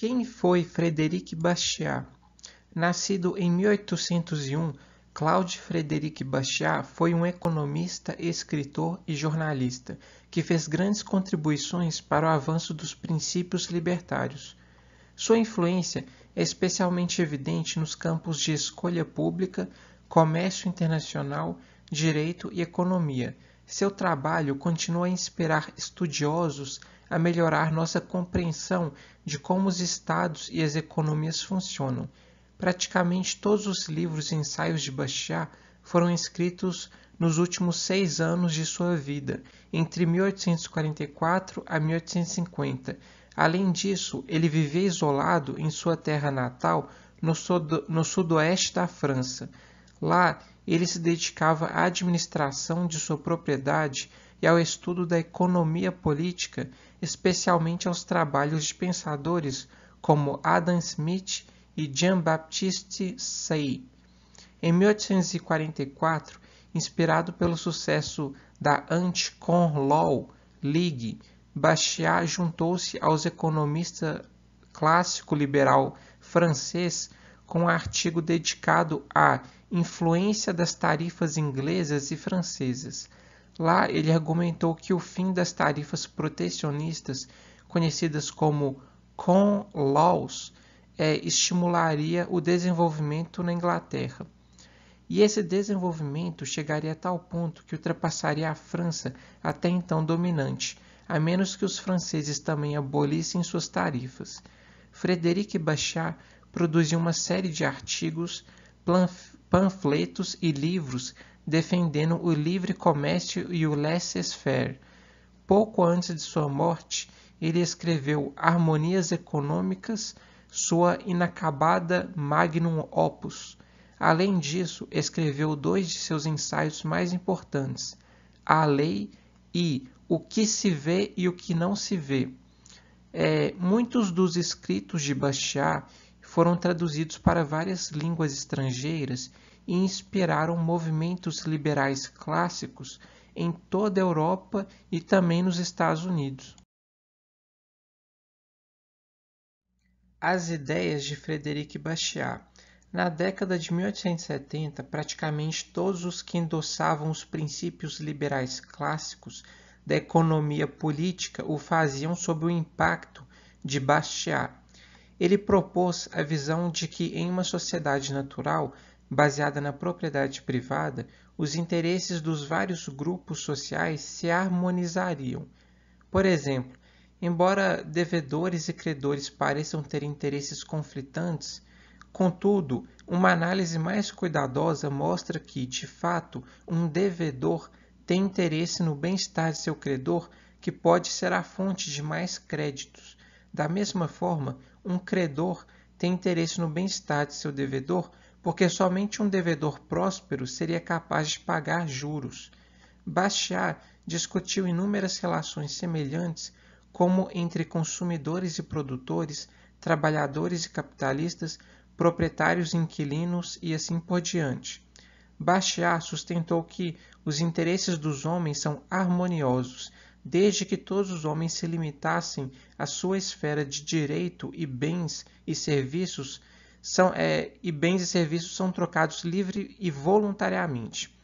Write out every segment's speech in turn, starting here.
Quem foi Frédéric Bastiat? Nascido em 1801, Claude Frédéric Bastiat foi um economista, escritor e jornalista que fez grandes contribuições para o avanço dos princípios libertários. Sua influência é especialmente evidente nos campos de escolha pública, comércio internacional, direito e economia. Seu trabalho continua a inspirar estudiosos a melhorar nossa compreensão de como os estados e as economias funcionam. Praticamente todos os livros e ensaios de Bastiat foram escritos nos últimos 6 anos de sua vida, entre 1844 a 1850. Além disso, ele vivia isolado em sua terra natal, no sudoeste da França. Lá, ele se dedicava à administração de sua propriedade e ao estudo da economia política, especialmente aos trabalhos de pensadores como Adam Smith e Jean-Baptiste Say. Em 1844, inspirado pelo sucesso da Anti-Corn Law League, Bastiat juntou-se aos economistas clássico liberal francês com um artigo dedicado à influência das tarifas inglesas e francesas. Lá ele argumentou que o fim das tarifas protecionistas, conhecidas como Corn Laws, estimularia o desenvolvimento na Inglaterra. E esse desenvolvimento chegaria a tal ponto que ultrapassaria a França, até então dominante, a menos que os franceses também abolissem suas tarifas. Frédéric Bastiat produziu uma série de artigos, panfletos e livros defendendo o livre comércio e o laissez-faire. Pouco antes de sua morte, ele escreveu Harmonias Econômicas, sua inacabada magnum opus. Além disso, escreveu 2 de seus ensaios mais importantes, A Lei e O que se vê e o que não se vê. Muitos dos escritos de Bastiat foram traduzidos para várias línguas estrangeiras e inspiraram movimentos liberais clássicos em toda a Europa e também nos Estados Unidos. As ideias de Frédéric Bastiat. Na década de 1870, praticamente todos os que endossavam os princípios liberais clássicos da economia política o faziam sob o impacto de Bastiat. Ele propôs a visão de que em uma sociedade natural, baseada na propriedade privada, os interesses dos vários grupos sociais se harmonizariam. Por exemplo, embora devedores e credores pareçam ter interesses conflitantes, contudo, uma análise mais cuidadosa mostra que, de fato, um devedor tem interesse no bem-estar de seu credor, que pode ser a fonte de mais créditos. Da mesma forma, um credor tem interesse no bem-estar de seu devedor, porque somente um devedor próspero seria capaz de pagar juros. Bastiat discutiu inúmeras relações semelhantes, como entre consumidores e produtores, trabalhadores e capitalistas, proprietários e inquilinos e assim por diante. Bastiat sustentou que os interesses dos homens são harmoniosos, desde que todos os homens se limitassem à sua esfera de direito e bens e serviços são trocados livre e voluntariamente.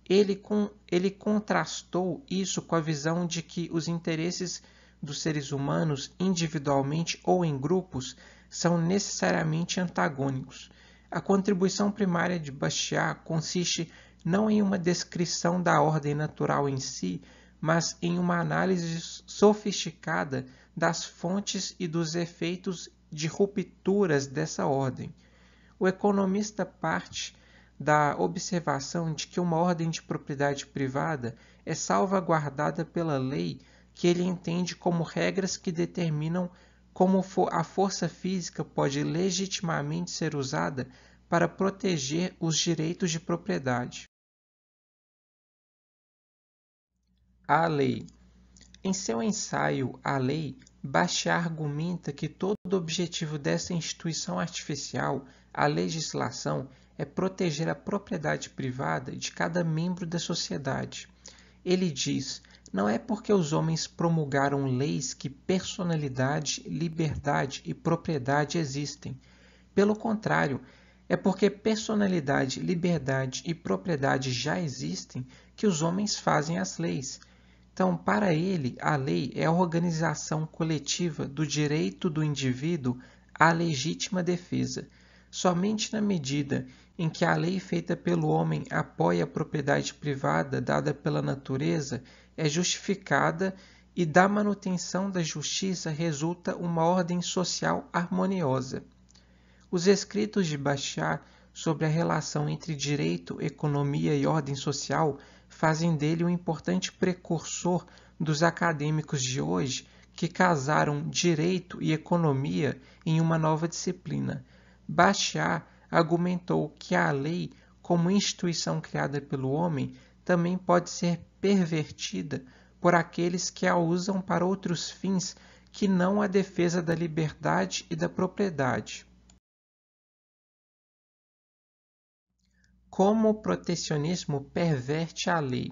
Ele contrastou isso com a visão de que os interesses dos seres humanos, individualmente ou em grupos, são necessariamente antagônicos. A contribuição primária de Bastiat consiste não em uma descrição da ordem natural em si, mas em uma análise sofisticada das fontes e dos efeitos de rupturas dessa ordem. O economista parte da observação de que uma ordem de propriedade privada é salvaguardada pela lei, que ele entende como regras que determinam como a força física pode legitimamente ser usada para proteger os direitos de propriedade. A lei. Em seu ensaio A Lei, Bastiat argumenta que todo o objetivo dessa instituição artificial, a legislação, é proteger a propriedade privada de cada membro da sociedade. Ele diz: não é porque os homens promulgaram leis que personalidade, liberdade e propriedade existem. Pelo contrário, é porque personalidade, liberdade e propriedade já existem que os homens fazem as leis. Então, para ele, a lei é a organização coletiva do direito do indivíduo à legítima defesa. Somente na medida em que a lei feita pelo homem apoia a propriedade privada dada pela natureza, é justificada e da manutenção da justiça resulta uma ordem social harmoniosa. Os escritos de Bashar sobre a relação entre direito, economia e ordem social fazem dele um importante precursor dos acadêmicos de hoje que casaram direito e economia em uma nova disciplina. Bashar argumentou que a lei, como instituição criada pelo homem, também pode ser pervertida por aqueles que a usam para outros fins que não a defesa da liberdade e da propriedade. Como o protecionismo perverte a lei?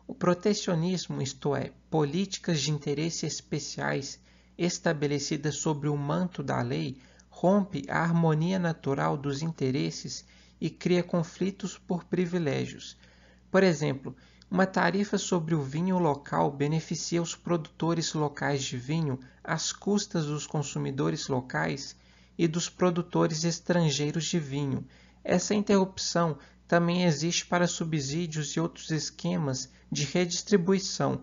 O protecionismo, isto é, políticas de interesse especiais estabelecidas sobre o manto da lei, rompe a harmonia natural dos interesses e cria conflitos por privilégios. Por exemplo, uma tarifa sobre o vinho local beneficia os produtores locais de vinho às custas dos consumidores locais e dos produtores estrangeiros de vinho. Essa interrupção também existe para subsídios e outros esquemas de redistribuição,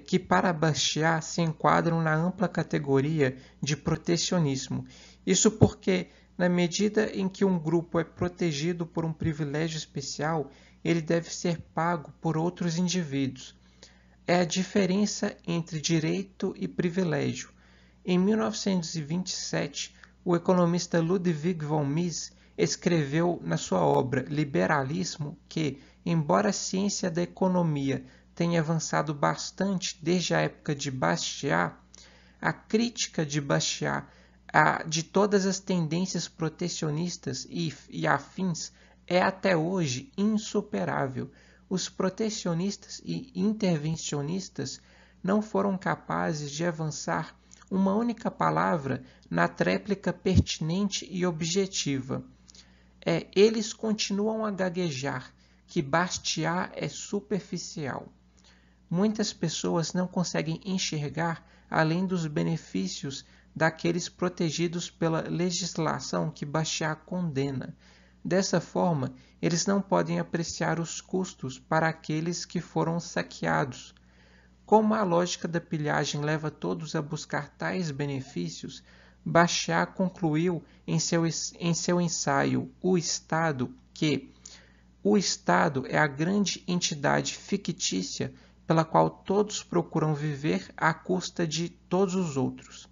que para Bastiat se enquadram na ampla categoria de protecionismo. Isso porque, na medida em que um grupo é protegido por um privilégio especial, ele deve ser pago por outros indivíduos. É a diferença entre direito e privilégio. Em 1927, o economista Ludwig von Mises escreveu na sua obra Liberalismo que, embora a ciência da economia tenha avançado bastante desde a época de Bastiat, a crítica de Bastiat de todas as tendências protecionistas e afins é até hoje insuperável. Os protecionistas e intervencionistas não foram capazes de avançar uma única palavra na tréplica pertinente e objetiva. Eles continuam a gaguejar que Bastiat é superficial. Muitas pessoas não conseguem enxergar além dos benefícios daqueles protegidos pela legislação que Bastiat condena. Dessa forma, eles não podem apreciar os custos para aqueles que foram saqueados. Como a lógica da pilhagem leva todos a buscar tais benefícios, Bastiat concluiu em seu ensaio O Estado que o Estado é a grande entidade fictícia pela qual todos procuram viver à custa de todos os outros.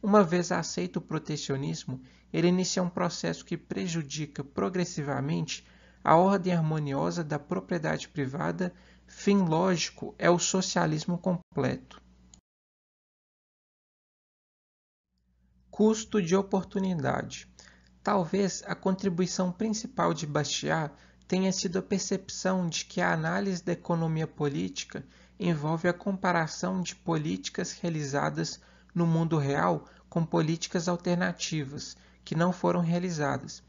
Uma vez aceito o protecionismo, ele inicia um processo que prejudica progressivamente a ordem harmoniosa da propriedade privada. Fim lógico é o socialismo completo. Custo de oportunidade. Talvez a contribuição principal de Bastiat tenha sido a percepção de que a análise da economia política envolve a comparação de políticas realizadas no mundo real com políticas alternativas que não foram realizadas.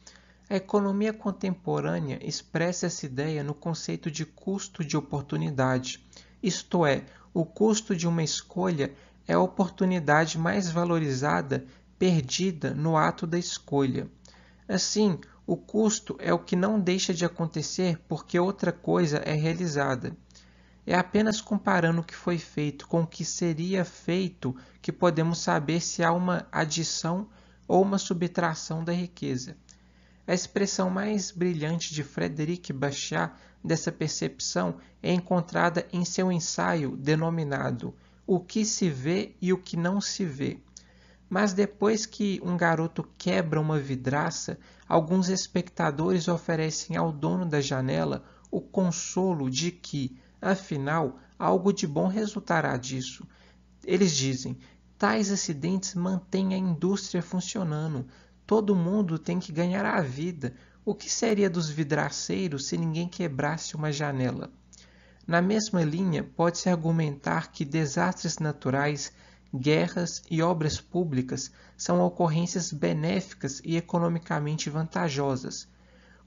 A economia contemporânea expressa essa ideia no conceito de custo de oportunidade, isto é, o custo de uma escolha é a oportunidade mais valorizada perdida no ato da escolha. Assim, o custo é o que não deixa de acontecer porque outra coisa é realizada. É apenas comparando o que foi feito com o que seria feito que podemos saber se há uma adição ou uma subtração da riqueza. A expressão mais brilhante de Frédéric Bastiat dessa percepção é encontrada em seu ensaio denominado O que se vê e o que não se vê. Mas depois que um garoto quebra uma vidraça, alguns espectadores oferecem ao dono da janela o consolo de que, afinal, algo de bom resultará disso. Eles dizem: tais acidentes mantêm a indústria funcionando. Todo mundo tem que ganhar a vida. O que seria dos vidraceiros se ninguém quebrasse uma janela? Na mesma linha, pode-se argumentar que desastres naturais, guerras e obras públicas são ocorrências benéficas e economicamente vantajosas.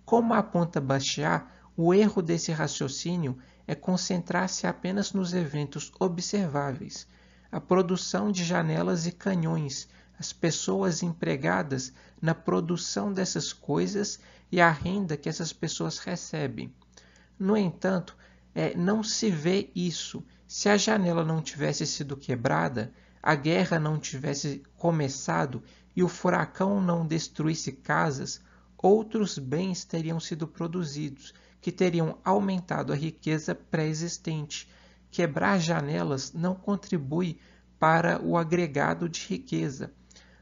Como aponta Bastiat, o erro desse raciocínio é concentrar-se apenas nos eventos observáveis, a produção de janelas e canhões, as pessoas empregadas na produção dessas coisas e a renda que essas pessoas recebem. No entanto, não se vê isso. Se a janela não tivesse sido quebrada, a guerra não tivesse começado e o furacão não destruísse casas, outros bens teriam sido produzidos, que teriam aumentado a riqueza pré-existente. Quebrar janelas não contribui para o agregado de riqueza.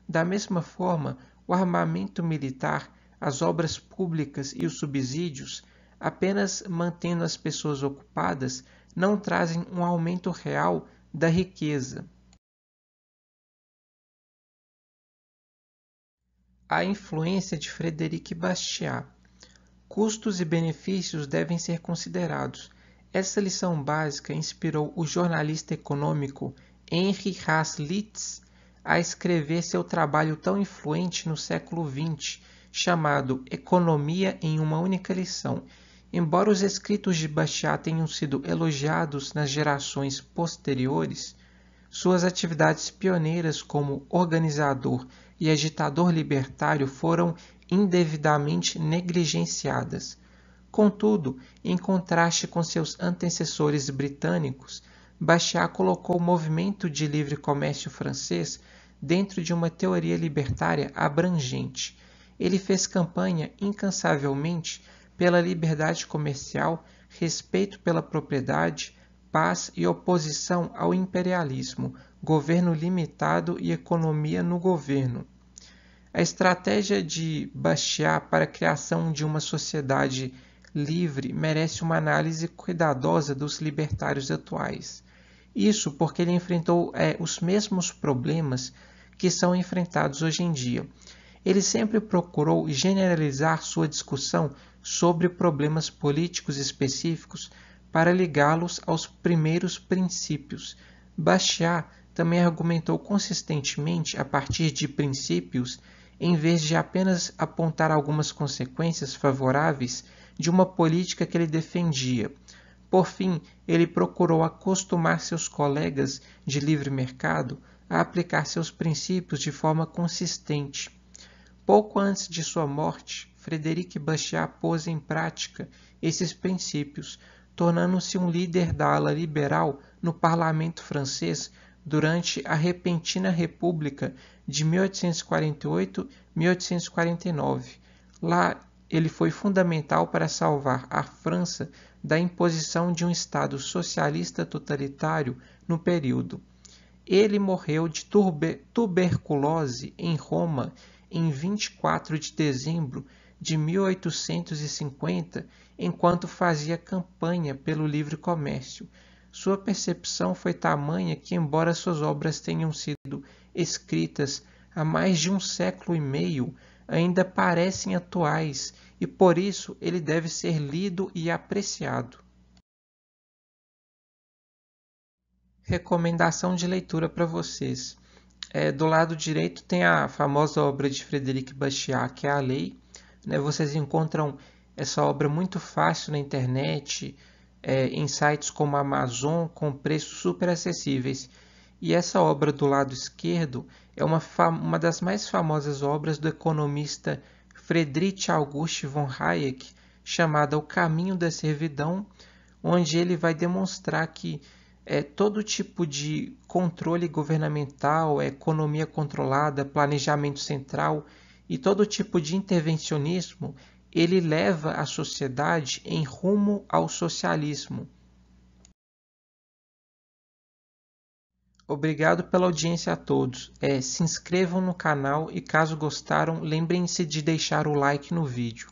Da mesma forma, o armamento militar, as obras públicas e os subsídios, apenas mantendo as pessoas ocupadas, não trazem um aumento real da riqueza. A influência de Frederic Bastiat. Custos e benefícios devem ser considerados. Essa lição básica inspirou o jornalista econômico Henri Haslitz a escrever seu trabalho tão influente no século XX, chamado Economia em uma única lição. Embora os escritos de Bastiat tenham sido elogiados nas gerações posteriores, suas atividades pioneiras como organizador e agitador libertário foram indevidamente negligenciadas. Contudo, em contraste com seus antecessores britânicos, Bastiat colocou o movimento de livre comércio francês dentro de uma teoria libertária abrangente. Ele fez campanha incansavelmente pela liberdade comercial, respeito pela propriedade, paz e oposição ao imperialismo, governo limitado e economia no governo. A estratégia de Bastiat para a criação de uma sociedade livre merece uma análise cuidadosa dos libertários atuais. Isso porque ele enfrentou os mesmos problemas que são enfrentados hoje em dia. Ele sempre procurou generalizar sua discussão sobre problemas políticos específicos para ligá-los aos primeiros princípios. Bastiat também argumentou consistentemente a partir de princípios, em vez de apenas apontar algumas consequências favoráveis de uma política que ele defendia. Por fim, ele procurou acostumar seus colegas de livre mercado a aplicar seus princípios de forma consistente. Pouco antes de sua morte, Frederic Bastiat pôs em prática esses princípios, tornando-se um líder da ala liberal no parlamento francês durante a repentina República de 1848-1849. Lá, ele foi fundamental para salvar a França da imposição de um Estado socialista totalitário no período. Ele morreu de tuberculose em Roma em 24 de dezembro de 1850, enquanto fazia campanha pelo livre comércio. Sua percepção foi tamanha que, embora suas obras tenham sido escritas há mais de um século e meio, ainda parecem atuais e por isso ele deve ser lido e apreciado. Recomendação de leitura para vocês. Do lado direito tem a famosa obra de Frederic Bastiat, que é A Lei. Vocês encontram essa obra muito fácil na internet, em sites como a Amazon, com preços super acessíveis. E essa obra do lado esquerdo é uma das mais famosas obras do economista Friedrich August von Hayek, chamada O Caminho da Servidão, onde ele vai demonstrar que todo tipo de controle governamental, economia controlada, planejamento central e todo tipo de intervencionismo, ele leva a sociedade em rumo ao socialismo. Obrigado pela audiência a todos. Se inscrevam no canal e caso gostaram, lembrem-se de deixar o like no vídeo.